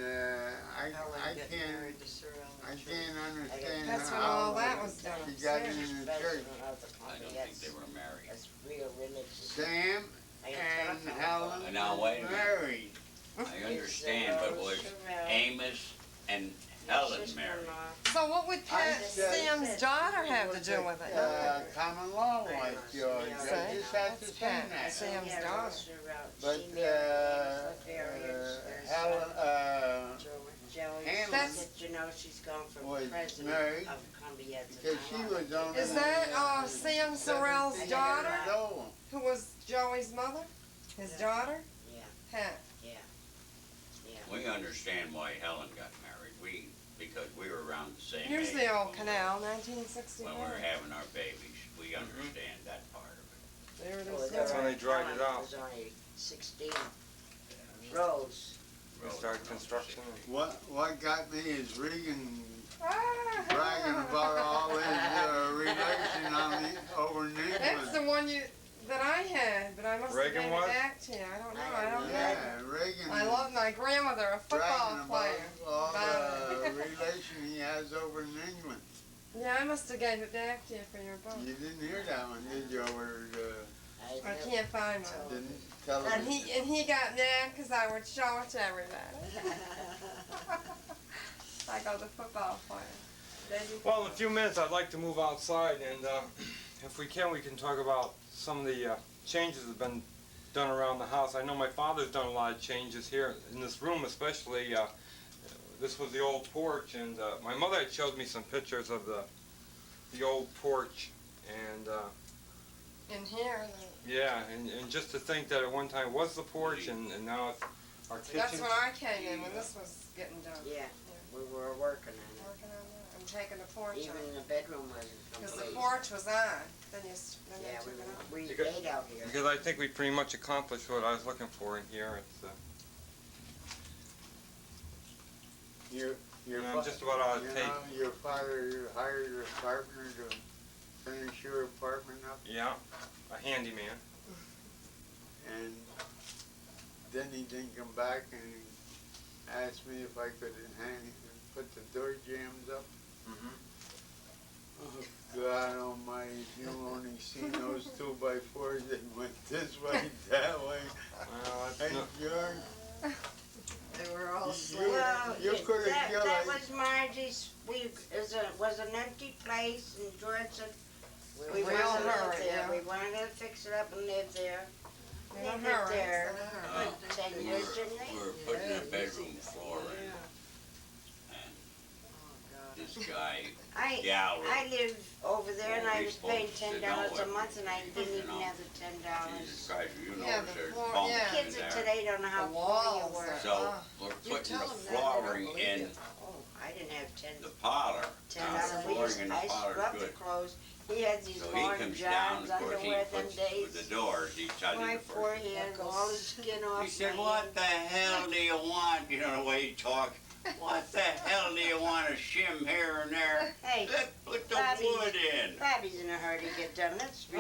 I Helen getting can't, married to Sir I Alan can't understand That's when how all that was done. she got upstairs. in the church. President of the I company. don't think That's, they were married. that's real religious. Sam I got and telephone. Helen Now, wait a was minute. married. I understand, but was Amos and Helen married? So what would Pat, said- Sam's daughter have to do with it? Common law wife, George. I See? just had to That's say Pat. that. Sam's Yeah, daughter. Rose Sorrell. But, She married Amos LaFerrier. There's, Helen, Joey, Helen did you know she's gone from was president married of Columbia to because she was only Is that Sam Sorrell's 17 daughter? years old. Who was Joey's mother? His daughter? Yeah. Pat. Yeah. We understand why Helen got married. Because we were around the same Here's age the old canal, 1965. when we were having our babies. We understand that part of it. There it Well, is. That's when they dried Helen it out. was only 16. Rose. We started construction. What got me is Regan Ah. bragging about all his relation on over in That's the England. one that I had, but I must Reagan have gave was? it back to you. I don't know. I don't know. Yeah, Reagan. I love my grandmother, a football bragging player. about all the About it. relation he has over in England. Yeah, I must have gave it back to you for your book. You didn't hear that one, did you? Over I can't find one. didn't tell And him. he got mad because I would show it to everybody. I go the football player. Well, in a few minutes, I'd like to move outside, and if we can talk about some of the changes that have been done around the house. I know my father's done a lot of changes here in this room, especially. This was the old porch, and my mother had showed me some pictures of the old porch, and In here, yeah, and just to think that at one time was the porch, and now it's our kitchen. that's when I came in, when this was getting done. Yeah, we were working on it. Working on that. I'm taking the porch Even on. the bedroom wasn't Because complete. the porch was on, then you Yeah, took it off. we Because- ate out here. Because I think we pretty much accomplished what I was looking for in here. It's Your And I'm fa- just about out of you tape. know, your father hired a carpenter to finish your apartment up, Yeah, a handyman. and then he didn't come back, and he asked me if I could put the door jams up. Mm-hmm. Oh, God almighty, you only seen those 2x4s that went this way, that way. Well, Hey, that's no, George, They were all You- slammed. Well, You could've that killed it. was Margie's, was an empty place, and George said, we Real wanted to live hurry, there, yeah. we wanted to fix it up and live there. In They a lived hurry. there Uh, for 10 we years, were, didn't they? we were putting a bedroom floor in, Yeah. and Oh, God. this guy, I Gallery, lived over there and I we was paying supposed to $10 a know month and I didn't you even know. have the Jesus $10. Christ, you know Yeah, the there's floor- bumps yeah. in Kids of there. today don't know how The poor you walls were. are- So, we're You putting tell the them that, they don't flooring believe in you. Oh, I didn't have the $10. parlor. $10. Now, the We used, flooring in the I parlor's scrubbed the good. clothes. He had these So he long comes down, johns, of course, he underwear them puts days. with the doors, he tells you My the first. forehead, all the skin off He said, my what the hell do you want? You know the way he talks. What the hell do you want to shim here and there? Hey, Let's put the Bobby. wood in. Bobby's in a hurry to get done. Let's read